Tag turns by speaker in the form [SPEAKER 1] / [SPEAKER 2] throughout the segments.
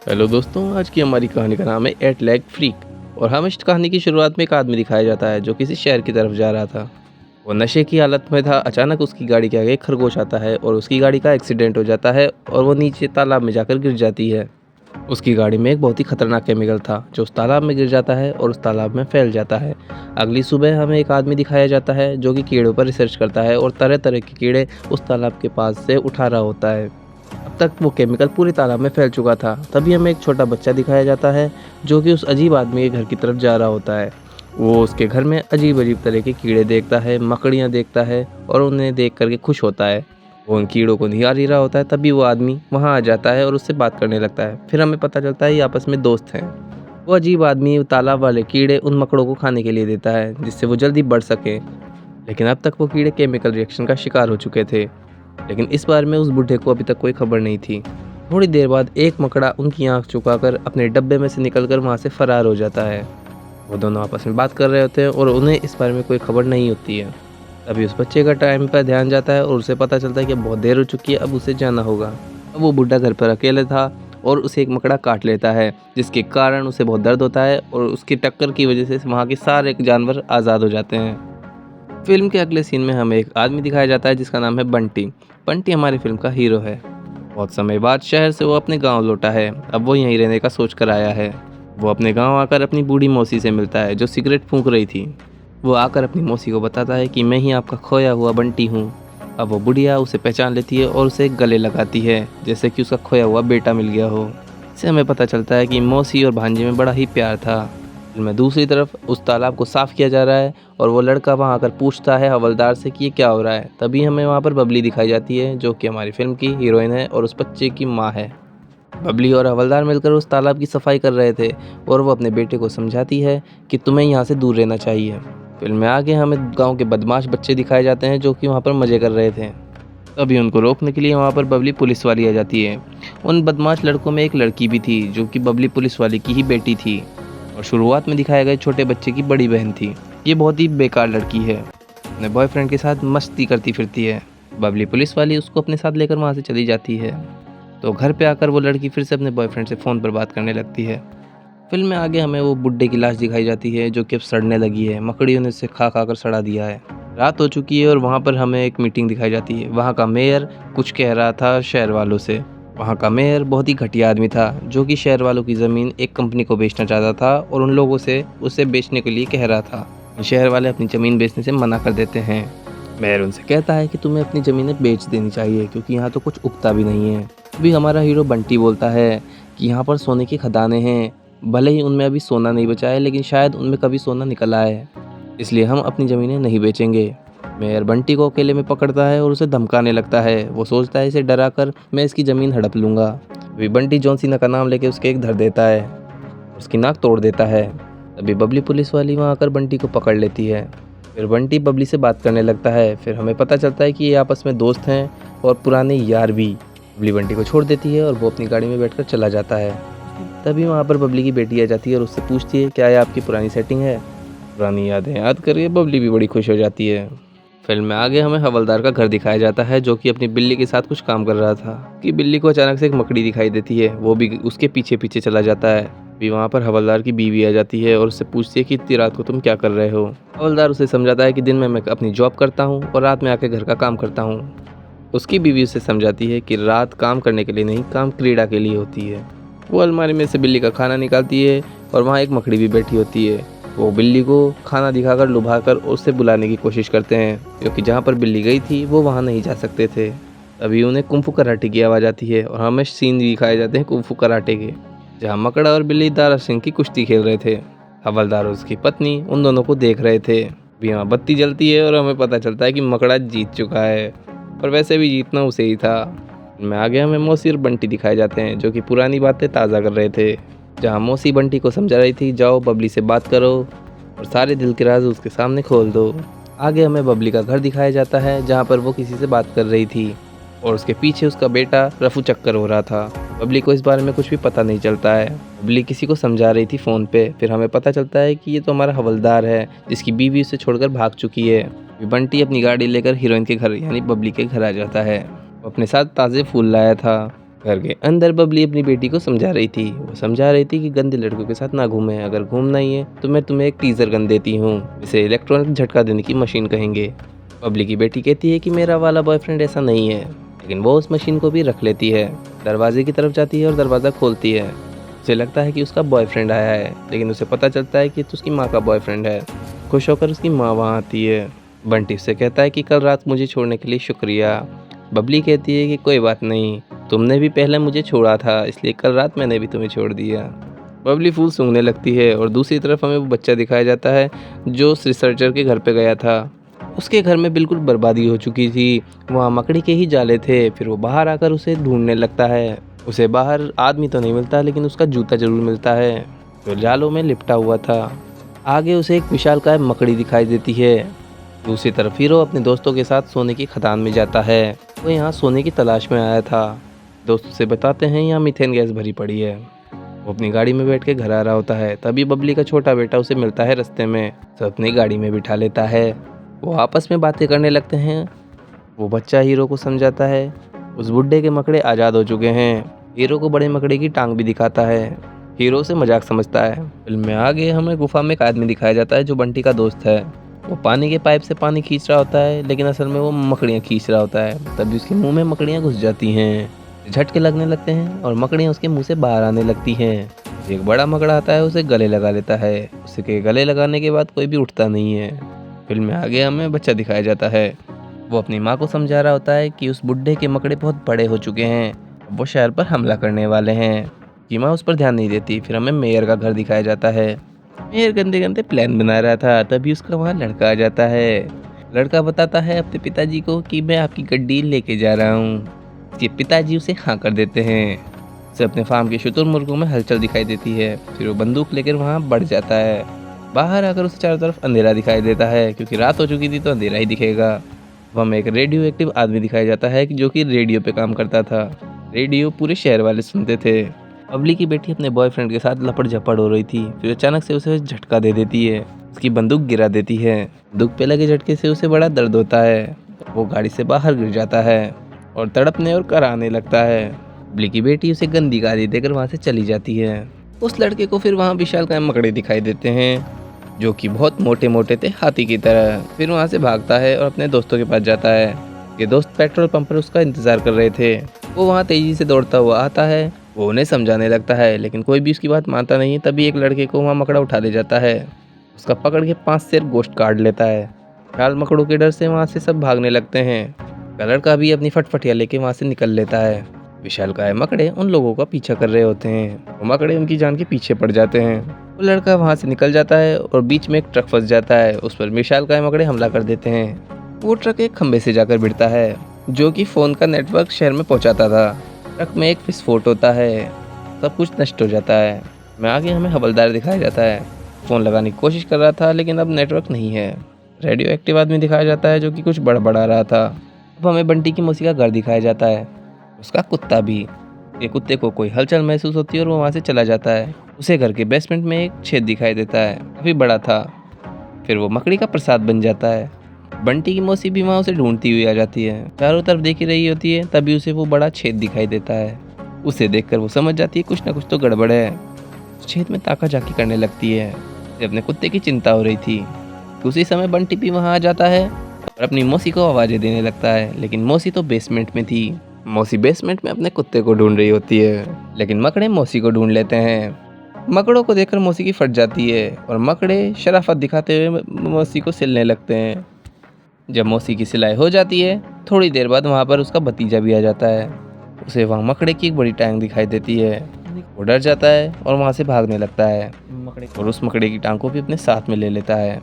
[SPEAKER 1] Hello दोस्तों, आज की हमारी कहानी का नाम है एट लैग फ्रीक। और हम इस कहानी की शुरुआत में एक आदमी दिखाया जाता है जो किसी शहर की तरफ जा रहा था। वो नशे की हालत में था। अचानक उसकी गाड़ी के आगे एक खरगोश आता है और उसकी गाड़ी का एक्सीडेंट हो जाता है और वो नीचे तालाब में जाकर गिर जाती है। उसकी गाड़ी में एक बहुत ही खतरनाक केमिकल था जो उस तालाब में गिर जाता है और उस तालाब में फैल जाता है। अगली सुबह हमें एक आदमी दिखाया जाता है जो कि कीड़ों पर रिसर्च करता है और तरह तरह के कीड़े उस तालाब के पास से उठा रहा होता है। अब तक वो केमिकल पूरे तालाब में फैल चुका था। तभी हमें एक छोटा बच्चा दिखाया जाता है जो कि उस अजीब आदमी के घर की तरफ जा रहा होता है। वो उसके घर में अजीब अजीब तरह के कीड़े देखता है, मकड़ियाँ देखता है और उन्हें देख करके खुश होता है। वो उन कीड़ों को निहार ही रहा होता है, तभी वो आदमी वहाँ आ जाता है और उससे बात करने लगता है। फिर हमें पता चलता है ये आपस में दोस्त हैं। वो अजीब आदमी तालाब वाले कीड़े उन मकड़ों को खाने के लिए देता है जिससे वो जल्दी बढ़ सकें। लेकिन अब तक वो कीड़े केमिकल रिएक्शन का शिकार हो चुके थे। लेकिन इस बार में उस बूढ़े को अभी तक कोई खबर नहीं थी। थोड़ी देर बाद एक मकड़ा उनकी आंख चुकाकर अपने डब्बे में से निकलकर वहां से फरार हो जाता है। वो दोनों आपस में बात कर रहे होते हैं और उन्हें इस बारे में कोई खबर नहीं होती है। तभी उस बच्चे का टाइम पर ध्यान जाता है और उसे पता चलता है कि अब बहुत देर हो चुकी है, अब उसे जाना होगा। अब वो बूढ़ा घर पर अकेले था और उसे एक मकड़ा काट लेता है जिसके कारण उसे बहुत दर्द होता है और उसकी टक्कर की वजह से वहाँ के सारे जानवर आज़ाद हो जाते हैं। फिल्म के अगले सीन में हमें एक आदमी दिखाया जाता है जिसका नाम है बंटी। बंटी हमारी फिल्म का हीरो है। बहुत समय बाद शहर से वो अपने गांव लौटा है। अब वो यहीं रहने का सोच कर आया है। वो अपने गांव आकर अपनी बूढ़ी मौसी से मिलता है जो सिगरेट फूंक रही थी। वो आकर अपनी मौसी को बताता है कि मैं ही आपका खोया हुआ बंटी हूँ। अब वो बुढ़िया उसे पहचान लेती है और उसे गले लगाती है जैसे कि उसका खोया हुआ बेटा मिल गया हो। इससे हमें पता चलता है कि मौसी और भांजे में बड़ा ही प्यार था। फिल्म में दूसरी तरफ उस तालाब को साफ किया जा रहा है और वो लड़का वहाँ आकर पूछता है हवलदार से कि ये क्या हो रहा है। तभी हमें वहाँ पर बबली दिखाई जाती है जो कि हमारी फिल्म की हीरोइन है और उस बच्चे की माँ है। बबली और हवलदार मिलकर उस तालाब की सफाई कर रहे थे और वो अपने बेटे को समझाती है कि तुम्हें यहाँ से दूर रहना चाहिए। फिल्म में आगे हमें गांव के बदमाश बच्चे दिखाए जाते हैं जो कि वहाँ पर मज़े कर रहे थे। तभी उनको रोकने के लिए वहाँ पर बबली पुलिस वाली आ जाती है। उन बदमाश लड़कों में एक लड़की भी थी जो कि बबली पुलिस वाली की ही बेटी थी और शुरुआत में दिखाए गए छोटे बच्चे की बड़ी बहन थी। ये बहुत ही बेकार लड़की है, अपने बॉयफ्रेंड के साथ मस्ती करती फिरती है। बबली पुलिस वाली उसको अपने साथ लेकर वहाँ से चली जाती है। तो घर पे आकर वो लड़की फिर से अपने बॉयफ्रेंड से फ़ोन पर बात करने लगती है। फिल्म में आगे हमें वो बुड्ढे की लाश दिखाई जाती है जो कि अब सड़ने लगी है। मकड़ियों ने उसे खा खा कर सड़ा दिया है। रात हो चुकी है और वहाँ पर हमें एक मीटिंग दिखाई जाती है। वहाँ का मेयर कुछ कह रहा था शहर वालों से। वहाँ का मेयर बहुत ही घटिया आदमी था जो कि शहर वालों की ज़मीन एक कंपनी को बेचना चाहता था और उन लोगों से उसे बेचने के लिए कह रहा था। शहर वाले अपनी ज़मीन बेचने से मना कर देते हैं। मेयर उनसे कहता है कि तुम्हें अपनी ज़मीनें बेच देनी चाहिए क्योंकि यहाँ तो कुछ उगता भी नहीं है। अभी हमारा हीरो बंटी बोलता है कि यहाँ पर सोने की खदानें हैं। भले ही उनमें अभी सोना नहीं बचा है लेकिन शायद उनमें कभी सोना निकल आए, इसलिए हम अपनी ज़मीनें नहीं बेचेंगे। मेयर बंटी को अकेले में पकड़ता है और उसे धमकाने लगता है। वो सोचता है इसे डरा कर मैं इसकी ज़मीन हड़प लूँगा। अभी बंटी जॉन सीना का नाम लेके उसके एक धर देता है, उसकी नाक तोड़ देता है। तभी बबली पुलिस वाली वहाँ आकर बंटी को पकड़ लेती है। फिर बंटी बबली से बात करने लगता है। फिर हमें पता चलता है कि ये आपस में दोस्त हैं और पुराने यार भी। बबली बंटी को छोड़ देती है और वो अपनी गाड़ी में बैठकर चला जाता है। तभी वहाँ पर बबली की बेटी आ जाती है और उससे पूछती है क्या ये आपकी पुरानी सेटिंग है। पुरानी यादें याद करके बबली भी बड़ी खुश हो जाती है। फिल्म में आगे हमें हवलदार का घर दिखाया जाता है जो कि अपनी बिल्ली के साथ कुछ काम कर रहा था कि बिल्ली को अचानक से एक मकड़ी दिखाई देती है। वो भी उसके पीछे पीछे चला जाता है। भी वहाँ पर हवलदार की बीवी आ जाती है और उससे पूछती है कि इतनी रात को तुम क्या कर रहे हो। हवलदार उसे समझाता है कि दिन में मैं अपनी जॉब करता हूँ और रात में आके घर का काम करता हूँ। उसकी बीवी उसे समझाती है कि रात काम करने के लिए नहीं, काम क्रीड़ा के लिए होती है। वो अलमारी में से बिल्ली का खाना निकालती है और वहाँ एक मकड़ी भी बैठी होती है। वो बिल्ली को खाना दिखाकर लुभाकर उससे बुलाने की कोशिश करते हैं क्योंकि जहाँ पर बिल्ली गई थी वो वहाँ नहीं जा सकते थे। तभी उन्हें कुंफू कराटे की आवाज़ आती है और हमें सीन दिखाए जाते हैं कुंफू कराटे के, जहाँ मकड़ा और बिल्ली दारा सिंह की कुश्ती खेल रहे थे। हवलदार और उसकी पत्नी उन दोनों को देख रहे थे। अभी यहाँ बत्ती जलती है और हमें पता चलता है कि मकड़ा जीत चुका है और वैसे भी जीतना उसे ही था। मैं आगे हमें मौसी और बंटी दिखाए जाते हैं जो कि पुरानी बातें ताज़ा कर रहे थे। जहाँ मौसी बंटी को समझा रही थी जाओ बबली से बात करो और सारे दिल के राज उसके सामने खोल दो। आगे हमें बबली का घर दिखाया जाता है जहाँ पर वो किसी से बात कर रही थी और उसके पीछे उसका बेटा रफू चक्कर हो रहा था। बबली को इस बारे में कुछ भी पता नहीं चलता है। बबली किसी को समझा रही थी फ़ोन पे। फिर हमें पता चलता है कि ये तो हमारा हवलदार है जिसकी बीवी उसे छोड़कर भाग चुकी है। बंटी अपनी गाड़ी लेकर हीरोइन के घर यानी बबली के घर आ जाता है। वो अपने साथ ताज़े फूल लाया था। घर के अंदर बबली अपनी बेटी को समझा रही थी। वो समझा रही थी कि गंदे लड़कों के साथ ना घूमें, अगर घूमना ही है तो मैं तुम्हें एक टीजर गन देती हूँ, इसे इलेक्ट्रॉनिक झटका देने की मशीन कहेंगे। बबली की बेटी कहती है कि मेरा वाला बॉयफ्रेंड ऐसा नहीं है, लेकिन वो उस मशीन को भी रख लेती है। दरवाजे की तरफ जाती है और दरवाज़ा खोलती है। उसे लगता है कि उसका बॉयफ्रेंड आया है, लेकिन उसे पता चलता है कि तो उसकी माँ का बॉयफ्रेंड है। खुश होकर उसकी माँ वहाँ आती है। बंटी उससे कहता है कि कल रात मुझे छोड़ने के लिए शुक्रिया। बबली कहती है कि कोई बात नहीं, तुमने भी पहले मुझे छोड़ा था, इसलिए कल रात मैंने भी तुम्हें छोड़ दिया। बबली फूल सूंघने लगती है और दूसरी तरफ हमें वो बच्चा दिखाया जाता है जो उस रिसर्चर के घर पे गया था। उसके घर में बिल्कुल बर्बादी हो चुकी थी, वहाँ मकड़ी के ही जाले थे। फिर वो बाहर आकर उसे ढूंढने लगता है। उसे बाहर आदमी तो नहीं मिलता, लेकिन उसका जूता जरूर मिलता है जो जालों में लिपटा हुआ था। आगे उसे एक विशालकाय मकड़ी दिखाई देती है। दूसरी तरफ हीरो अपने दोस्तों के साथ सोने की खदान में जाता है। वो यहाँ सोने की तलाश में आया था। दोस्त उसे बताते हैं यहाँ मीथेन गैस भरी पड़ी है। वो अपनी गाड़ी में बैठ के घर आ रहा होता है, तभी बबली का छोटा बेटा उसे मिलता है रास्ते में। उसे अपनी गाड़ी में बिठा लेता है। वो आपस में बातें करने लगते हैं। वो बच्चा हीरो को समझाता है उस बुड्ढे के मकड़े आज़ाद हो चुके हैं। हीरो को बड़े मकड़े की टांग भी दिखाता है। हीरो से मजाक समझता है। फिल्म में आगे हमें गुफा में एक आदमी दिखाया जाता है जो बंटी का दोस्त है। वो पानी के पाइप से पानी खींच रहा होता है, लेकिन असल में वो मकड़ियाँ खींच रहा होता है। तभी उसके मुंह में मकड़ियाँ घुस जाती हैं। झटके लगने लगते हैं और मकड़ियाँ उसके मुंह से बाहर आने लगती हैं। एक बड़ा मकड़ा आता है, उसे गले लगा लेता है। उसे के गले लगाने के बाद कोई भी उठता नहीं है। फिल्म में आगे हमें बच्चा दिखाया जाता है। वो अपनी माँ को समझा रहा होता है कि उस बुड्ढे के मकड़े बहुत बड़े हो चुके हैं, अब वो शहर पर हमला करने वाले हैं। कि माँ उस पर ध्यान नहीं देती। फिर हमें मेयर का घर दिखाया जाता है। मेयर गंदे गंदे प्लान बना रहा था, तभी उसका वहाँ लड़का आ जाता है। लड़का बताता है अपने पिताजी को कि मैं आपकी गड्डी लेके जा रहा हूँ। उसके पिताजी उसे हाँ कर देते हैं। उसे अपने फार्म के शुतुरमुर्गों में हलचल दिखाई देती है। फिर वो बंदूक लेकर वहाँ बढ़ जाता है। बाहर आकर उसे चारों तरफ अंधेरा दिखाई देता है, क्योंकि रात हो चुकी थी तो अंधेरा ही दिखेगा। अब हमें एक रेडियो एक्टिव आदमी दिखाया जाता है जो कि रेडियो पे काम करता था। रेडियो पूरे शहर वाले सुनते थे। बबली की बेटी अपने बॉयफ्रेंड के साथ लपड़ झपड़ हो रही थी। फिर अचानक से उसे झटका दे देती है। उसकी बंदूक गिरा देती है। बंदूक पे लगे झटके से उसे बड़ा दर्द होता है। वो गाड़ी से बाहर गिर जाता है और तड़पने और कराने लगता है। बबली की बेटी उसे गंदी गाली देकर वहाँ से चली जाती है। उस लड़के को फिर वहाँ विशालकाय मकड़े दिखाई देते हैं जो कि बहुत मोटे मोटे थे, हाथी की तरह। फिर वहाँ से भागता है और अपने दोस्तों के पास जाता है। ये दोस्त पेट्रोल पंप पर उसका इंतजार कर रहे थे। वो वहाँ तेजी से दौड़ता हुआ आता है। वो उन्हें समझाने लगता है, लेकिन कोई भी उसकी बात मानता नहीं। तभी एक लड़के को वहाँ मकड़ा उठा ले जाता है। उसका पकड़ के 5 सेर गोश्त काट लेता है। ख्याल मकड़ों के डर से वहाँ से सब भागने लगते हैं। लड़का भी अपनी फटफटिया लेके वहाँ से निकल लेता है। विशालकाय मकड़े उन लोगों का पीछा कर रहे होते हैं। वो मकड़े उनकी जान के पीछे पड़ जाते हैं। वो लड़का वहाँ से निकल जाता है और बीच में एक ट्रक फंस जाता है। उस पर विशालकाय मकड़े हमला कर देते हैं। वो ट्रक एक खंबे से जाकर भिड़ता है, जो कि फ़ोन का नेटवर्क शहर में पहुँचाता था। ट्रक में एक विस्फोट होता है, सब कुछ नष्ट हो जाता है। मैं आगे हमें हवलदार दिखाया जाता है। फ़ोन लगाने की कोशिश कर रहा था, लेकिन अब नेटवर्क नहीं है। रेडियो एक्टिव आदमी दिखाया जाता है जो कि कुछ बड़बड़ा रहा था। अब हमें बंटी की मौसी का घर दिखाया जाता है, उसका कुत्ता भी। ये कुत्ते को कोई हलचल महसूस होती है और वो वहाँ से चला जाता है। उसे घर के बेसमेंट में एक छेद दिखाई देता है, काफ़ी बड़ा था। फिर वो मकड़ी का प्रसाद बन जाता है। बंटी की मौसी भी वहाँ उसे ढूंढती हुई आ जाती है। चारों तरफ देख ही रही होती है, तभी उसे वो बड़ा छेद दिखाई देता है। उसे देखकर वो समझ जाती है कुछ ना कुछ तो गड़बड़ है। उस छेद में ताका झाकी करने लगती है। उसे अपने कुत्ते की चिंता हो रही थी। उसी समय बंटी भी वहाँ आ जाता है और अपनी मौसी को आवाज़ें देने लगता है, लेकिन मौसी तो बेसमेंट में थी। मौसी बेसमेंट में अपने कुत्ते को ढूंढ रही होती है, लेकिन मकड़े मौसी को ढूंढ लेते हैं। मकड़ों को देखकर मौसी की फट जाती है और मकड़े शराफत दिखाते हुए मौसी को सिलने लगते हैं। जब मौसी की सिलाई हो जाती है, थोड़ी देर बाद वहाँ पर उसका भतीजा भी आ जाता है। उसे वहाँ मकड़े की एक बड़ी टांग दिखाई देती है। वो डर जाता है और वहाँ से भागने लगता है और उस मकड़े की टांग को भी अपने साथ में ले लेता है।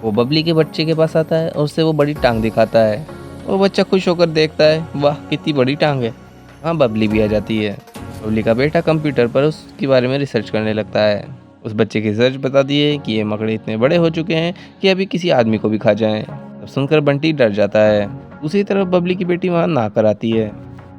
[SPEAKER 1] वो बबली के बच्चे के पास आता है और उससे वो बड़ी टांग दिखाता है। वो बच्चा खुश होकर देखता है, वाह कितनी बड़ी टांग है। वहाँ बबली भी आ जाती है। बबली का बेटा कंप्यूटर पर उसके बारे में रिसर्च करने लगता है। उस बच्चे की रिसर्च बताती है कि ये मकड़े इतने बड़े हो चुके हैं कि अभी किसी आदमी को भी खा जाएं। तब सुनकर बंटी डर जाता है। दूसरी तरफ बबली की बेटी वहाँ नहा कर आती है,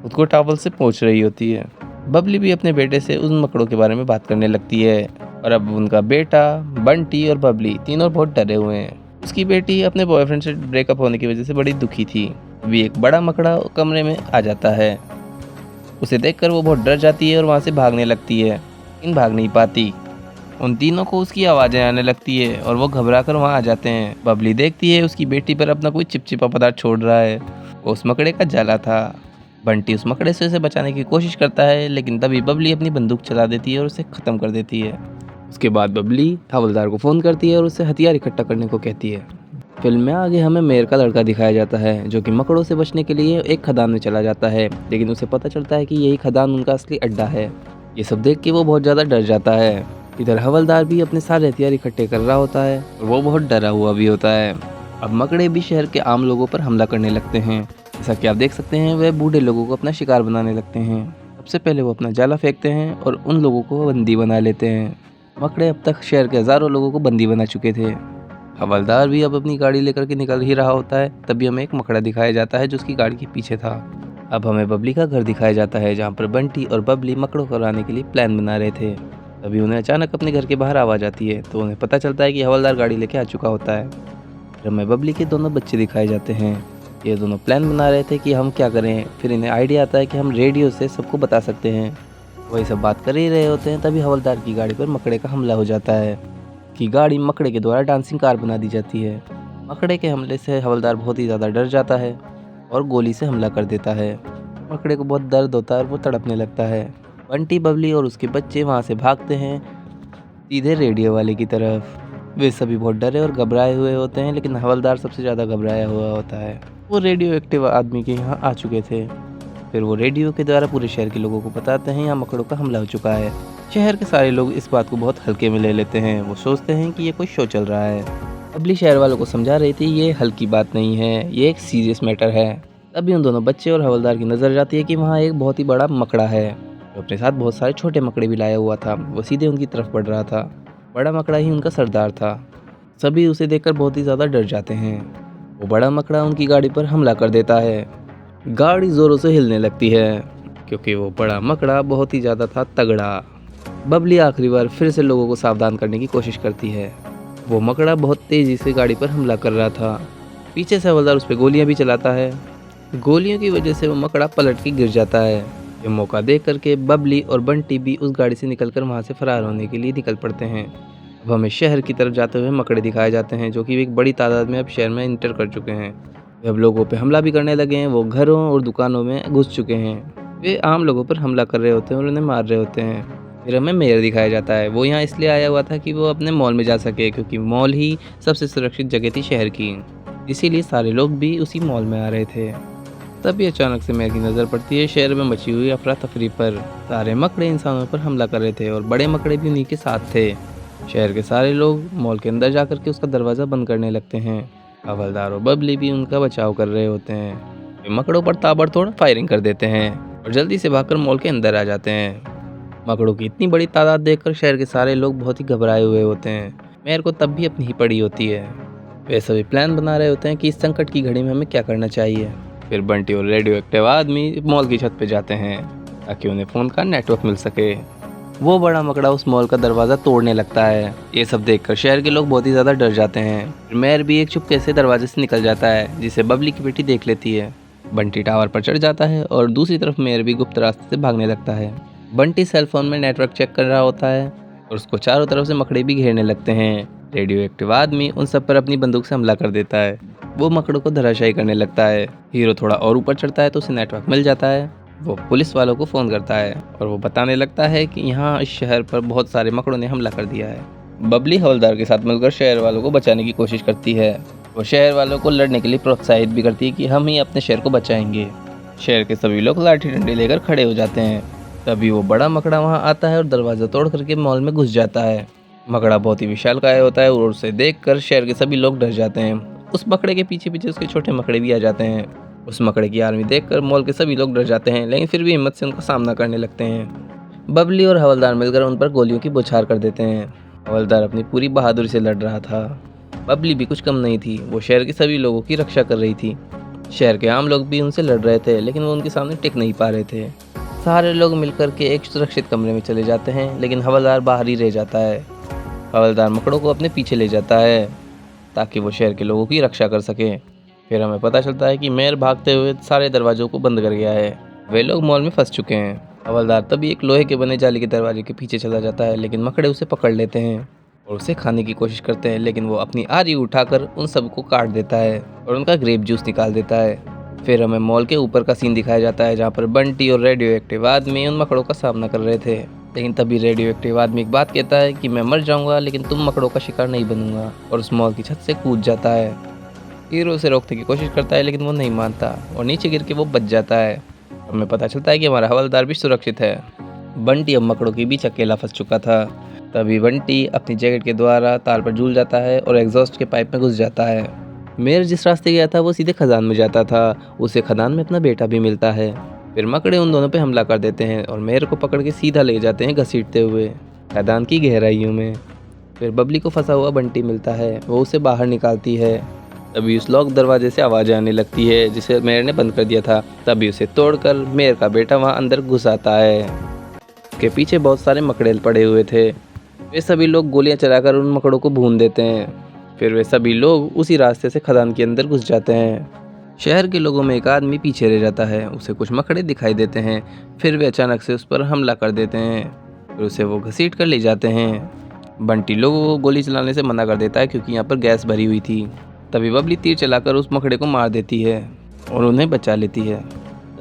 [SPEAKER 1] खुद को टॉवल से पोंछ रही होती है। बबली भी अपने बेटे से उन मकड़ों के बारे में बात करने लगती है और अब उनका बेटा, बंटी और बबली तीनों बहुत डरे हुए हैं। उसकी बेटी अपने बॉयफ्रेंड से ब्रेकअप होने की वजह से बड़ी दुखी थी। अभी एक बड़ा मकड़ा कमरे में आ जाता है। उसे देखकर वो बहुत डर जाती है और वहाँ से भागने लगती है, लेकिन भाग नहीं पाती। उन तीनों को उसकी आवाज़ें आने लगती है और वो घबरा कर वहाँ आ जाते हैं। बबली देखती है उसकी बेटी पर अपना कोई चिपचिपा पदार्थ छोड़ रहा है। वो उस मकड़े का जाला था। बंटी उस मकड़े से उसे बचाने की कोशिश करता है, लेकिन तभी बबली अपनी बंदूक चला देती है और उसे ख़त्म कर देती है। उसके बाद बबली हवलदार को फ़ोन करती है और उससे हथियार इकट्ठा करने को कहती है। फिल्म में आगे हमें मेयर का लड़का दिखाया जाता है, जो कि मकड़ों से बचने के लिए एक खदान में चला जाता है, लेकिन उसे पता चलता है कि यही खदान उनका असली अड्डा है। ये सब देख के वो बहुत ज़्यादा डर जाता है। इधर हवलदार भी अपने सारे हथियार इकट्ठे कर रहा होता है और वो बहुत डरा हुआ भी होता है। अब मकड़े भी शहर के आम लोगों पर हमला करने लगते हैं। जैसा कि आप देख सकते हैं, वह बूढ़े लोगों को अपना शिकार बनाने लगते हैं। सबसे पहले वो अपना जाला फेंकते हैं और उन लोगों को बंदी बना लेते हैं। मकड़े अब तक शहर के हज़ारों लोगों को बंदी बना चुके थे। हवलदार भी अब अपनी गाड़ी लेकर के निकल ही रहा होता है, तभी हमें एक मकड़ा दिखाया जाता है जो उसकी गाड़ी के पीछे था। अब हमें बबली का घर दिखाया जाता है, जहाँ पर बंटी और बबली मकड़ों को लाने के लिए प्लान बना रहे थे। तभी उन्हें अचानक अपने घर के बाहर आवाज़ आती है, तो उन्हें पता चलता है कि हवलदार गाड़ी लेके आ चुका होता है। फिर हमें बबली के दोनों बच्चे दिखाए जाते हैं। ये दोनों प्लान बना रहे थे कि हम क्या करें। फिर इन्हें आइडिया आता है कि हम रेडियो से सबको बता सकते हैं। वही सब बात कर ही रहे होते हैं, तभी हवलदार की गाड़ी पर मकड़े का हमला हो जाता है। कि गाड़ी मकड़े के द्वारा डांसिंग कार बना दी जाती है। मकड़े के हमले से हवलदार बहुत ही ज़्यादा डर जाता है और गोली से हमला कर देता है। मकड़े को बहुत दर्द होता है और वो तड़पने लगता है। बंटी, बबली और उसके बच्चे वहाँ से भागते हैं सीधे रेडियो वाले की तरफ। वे सभी बहुत डरे और घबराए हुए होते हैं, लेकिन हवलदार सबसे ज़्यादा घबराया हुआ होता है। वो रेडियो एक्टिव आदमी के यहाँ आ चुके थे। फिर वो रेडियो के द्वारा पूरे शहर के लोगों को बताते हैं यहाँ मकड़ों का हमला हो चुका है। शहर के सारे लोग इस बात को बहुत हल्के में ले लेते हैं। वो सोचते हैं कि ये कोई शो चल रहा है। बबली शहर वालों को समझा रही थी ये हल्की बात नहीं है, ये एक सीरियस मैटर है। तभी उन दोनों बच्चे और हवलदार की नज़र जाती है कि वहाँ एक बहुत ही बड़ा मकड़ा है, जो अपने साथ बहुत सारे छोटे मकड़े भी लाया हुआ था। वो सीधे उनकी तरफ बढ़ रहा था। बड़ा मकड़ा ही उनका सरदार था। सभी उसे देखकर बहुत ही ज़्यादा डर जाते हैं। वो बड़ा मकड़ा उनकी गाड़ी पर हमला कर देता है। गाड़ी ज़ोरों से हिलने लगती है, क्योंकि वो बड़ा मकड़ा बहुत ही ज़्यादा था तगड़ा। बबली आखिरी बार फिर से लोगों को सावधान करने की कोशिश करती है। वो मकड़ा बहुत तेज़ी से गाड़ी पर हमला कर रहा था। पीछे से हवलदार उस पर गोलियां भी चलाता है। गोलियों की वजह से वो मकड़ा पलट के गिर जाता है। ये मौका देख करके बबली और बंटी भी उस गाड़ी से निकलकर वहाँ से फरार होने के लिए निकल पड़ते हैं। अब हमें शहर की तरफ जाते हुए मकड़े दिखाए जाते हैं, जो कि एक बड़ी तादाद में अब शहर में इंटर कर चुके हैं। वे अब लोगों पे हमला भी करने लगे हैं। वो घरों और दुकानों में घुस चुके हैं। वे आम लोगों पर हमला कर रहे होते हैं और उन्हें मार रहे होते हैं। फिर हमें मेयर दिखाया जाता है। वो यहाँ इसलिए आया हुआ था कि वो अपने मॉल में जा सके, क्योंकि मॉल ही सबसे सुरक्षित जगह थी शहर की। इसीलिए सारे लोग भी उसी मॉल में आ रहे थे। तभी अचानक से मेयर की नज़र पड़ती है शहर में मची हुई अफरा तफरी पर। सारे मकड़े इंसानों पर हमला कर रहे थे और बड़े मकड़े भी उन्हीं के साथ थे। शहर के सारे लोग मॉल के अंदर जाकर के उसका दरवाज़ा बंद करने लगते हैं। हवलदार और बबली भी उनका बचाव कर रहे होते हैं। वे मकड़ों पर ताबड़तोड़ फायरिंग कर देते हैं और जल्दी से भागकर मॉल के अंदर आ जाते हैं। मकड़ों की इतनी बड़ी तादाद देखकर शहर के सारे लोग बहुत ही घबराए हुए होते हैं। मेयर को तब भी अपनी ही पड़ी होती है। वे सभी प्लान बना रहे होते हैं कि इस संकट की घड़ी में हमें क्या करना चाहिए। फिर बंटी और रेडियो एक्टिव आदमी मॉल की छत पर जाते हैं ताकि उन्हें फ़ोन का नेटवर्क मिल सके। वो बड़ा मकड़ा उस मॉल का दरवाज़ा तोड़ने लगता है। ये सब देखकर शहर के लोग बहुत ही ज़्यादा डर जाते हैं। फिर मेयर भी एक चुपके से दरवाजे से निकल जाता है, जिसे बबली की बेटी देख लेती है। बंटी टावर पर चढ़ जाता है और दूसरी तरफ मेयर भी गुप्त रास्ते से भागने लगता है। बंटी सेल फोन में नेटवर्क चेक कर रहा होता है और उसको चारों तरफ से मकड़े भी घेरने लगते हैं। रेडियो एक्टिव आदमी उन सब पर अपनी बंदूक से हमला कर देता है। वो मकड़ों को धराशायी करने लगता है। हीरो थोड़ा और ऊपर चढ़ता है तो उसे नेटवर्क मिल जाता है। वो पुलिस वालों को फ़ोन करता है और वो बताने लगता है कि यहाँ इस शहर पर बहुत सारे मकड़ों ने हमला कर दिया है। बबली हवलदार के साथ मिलकर शहर वालों को बचाने की कोशिश करती है। वो शहर वालों को लड़ने के लिए प्रोत्साहित भी करती है कि हम ही अपने शहर को बचाएंगे। शहर के सभी लोग लाठी डंडे लेकर खड़े हो जाते हैं। तभी वो बड़ा मकड़ा वहाँ आता है और दरवाज़ा तोड़ करके मॉल में घुस जाता है। मकड़ा बहुत ही विशालकाय होता है और उसे देखकर शहर के सभी लोग डर जाते हैं। उस मकड़े के पीछे पीछे उसके छोटे मकड़े भी आ जाते हैं। उस मकड़े की आर्मी देखकर मॉल के सभी लोग डर जाते हैं, लेकिन फिर भी हिम्मत से उनका सामना करने लगते हैं। बबली और हवलदार मिलकर उन पर गोलियों की बौछार कर देते हैं। हवलदार अपनी पूरी बहादुरी से लड़ रहा था। बबली भी कुछ कम नहीं थी। वो शहर के सभी लोगों की रक्षा कर रही थी। शहर के आम लोग भी उनसे लड़ रहे थे, लेकिन वो उनके सामने टिक नहीं पा रहे थे। सारे लोग मिलकर के एक सुरक्षित कमरे में चले जाते हैं, लेकिन हवलदार बाहर ही रह जाता है। हवलदार मकड़ों को अपने पीछे ले जाता है ताकि वो शहर के लोगों की रक्षा कर सके। फिर हमें पता चलता है कि मेयर भागते हुए सारे दरवाज़ों को बंद कर गया है। वे लोग मॉल में फंस चुके हैं। हवलदार तभी एक लोहे के बने जाली के दरवाजे के पीछे चला जाता है, लेकिन मकड़े उसे पकड़ लेते हैं और उसे खाने की कोशिश करते हैं, लेकिन वो अपनी आरी उठाकर उन सबको काट देता है और उनका ग्रेप जूस निकाल देता है। फिर हमें मॉल के ऊपर का सीन दिखाया जाता है, जहाँ पर बंटी और रेडियो एक्टिव आदमी उन मकड़ों का सामना कर रहे थे। लेकिन तभी रेडियो एक्टिव आदमी एक बात कहता है कि मैं मर जाऊंगा लेकिन तुम मकड़ों का शिकार नहीं बनूंगा, और उस मॉल की छत से कूद जाता है। हीरो उसे रोकने की कोशिश करता है, लेकिन वो नहीं मानता और नीचे गिर के वो बच जाता है। हमें पता चलता है कि हमारा हवलदार भी सुरक्षित है। बंटी अब मकड़ों के बीच अकेला फंस चुका था। तभी बंटी अपनी जैकेट के द्वारा तार पर झूल जाता है और एग्जॉस्ट के पाइप में घुस जाता है। मेयर जिस रास्ते गया था वो सीधे खदान में जाता था। उसे खदान में अपना बेटा भी मिलता है। फिर मकड़े उन दोनों पे हमला कर देते हैं और मेयर को पकड़ के सीधा ले जाते हैं घसीटते हुए खदान की गहराइयों में। फिर बबली को फंसा हुआ बंटी मिलता है, वो उसे बाहर निकालती है। तभी उस लॉक दरवाजे से आवाज़ आने लगती है जिसे मेयर ने बंद कर दिया था। तभी उसे तोड़कर मेयर का बेटा वहाँ अंदर घुस आता है। उसके पीछे बहुत सारे मकड़े पड़े हुए थे। वे सभी लोग गोलियां चलाकर उन मकड़ों को भून देते हैं। फिर वे सभी लोग उसी रास्ते से खदान के अंदर घुस जाते हैं। शहर के लोगों में एक आदमी पीछे रह जाता है, उसे कुछ मकड़े दिखाई देते हैं। फिर वे अचानक से उस पर हमला कर देते हैं, फिर उसे वो घसीट कर ले जाते हैं। बंटी लोगों को गोली चलाने से मना कर देता है क्योंकि यहाँ पर गैस भरी हुई थी। तभी बबली तीर चलाकर उस मकड़े को मार देती है और उन्हें बचा लेती है।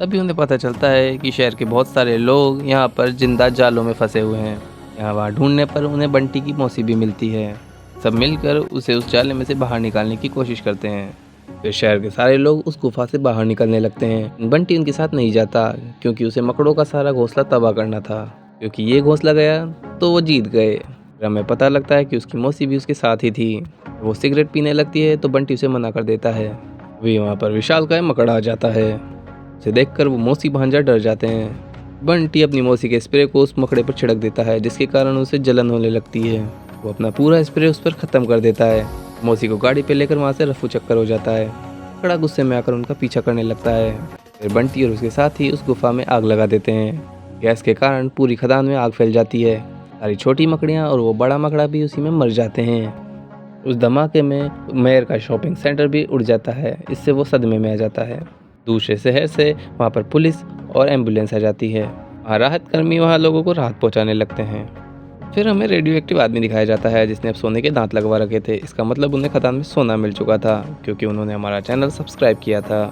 [SPEAKER 1] तभी उन्हें पता चलता है कि शहर के बहुत सारे लोग यहाँ पर जिंदा जालों में फंसे हुए हैं। यहाँ वहाँ ढूंढने पर उन्हें बंटी की मौसी भी मिलती है। सब मिलकर उसे उस जाले में से बाहर निकालने की कोशिश करते हैं। फिर शहर के सारे लोग उस गुफा से बाहर निकलने लगते हैं। बंटी उनके साथ नहीं जाता क्योंकि उसे मकड़ों का सारा घोंसला तबाह करना था। क्योंकि ये घोंसला गया तो वो जीत गए। फिर हमें पता लगता है कि उसकी मौसी भी उसके साथ ही थी। वो सिगरेट पीने लगती है तो बंटी उसे मना कर देता है। वे वहाँ पर विशालकाय मकड़ा आ जाता है। उसे देखकर वो मौसी भांजा डर जाते हैं। बंटी अपनी मौसी के स्प्रे को उस मकड़े पर छिड़क देता है, जिसके कारण उसे जलन होने लगती है। वो अपना पूरा स्प्रे उस पर ख़त्म कर देता है। मौसी को गाड़ी पे लेकर वहाँ से रफू चक्कर हो जाता है। मकड़ा गुस्से में आकर उनका पीछा करने लगता है। फिर बंटी और उसके साथी उस गुफा में आग लगा देते हैं। गैस के कारण पूरी खदान में आग फैल जाती है। सारी छोटी मकड़ियाँ और वो बड़ा मकड़ा भी उसी में मर जाते हैं। उस धमाके में मेयर का शॉपिंग सेंटर भी उड़ जाता है। इससे वो सदमे में आ जाता है। दूसरे शहर से वहाँ पर पुलिस और एम्बुलेंस आ जाती है। वहाँ राहत कर्मी वहाँ लोगों को राहत पहुँचाने लगते हैं। फिर हमें रेडियो एक्टिव आदमी दिखाया जाता है जिसने अब सोने के दांत लगवा रखे थे। इसका मतलब उन्हें खदान में सोना मिल चुका था क्योंकि उन्होंने हमारा चैनल सब्सक्राइब किया था।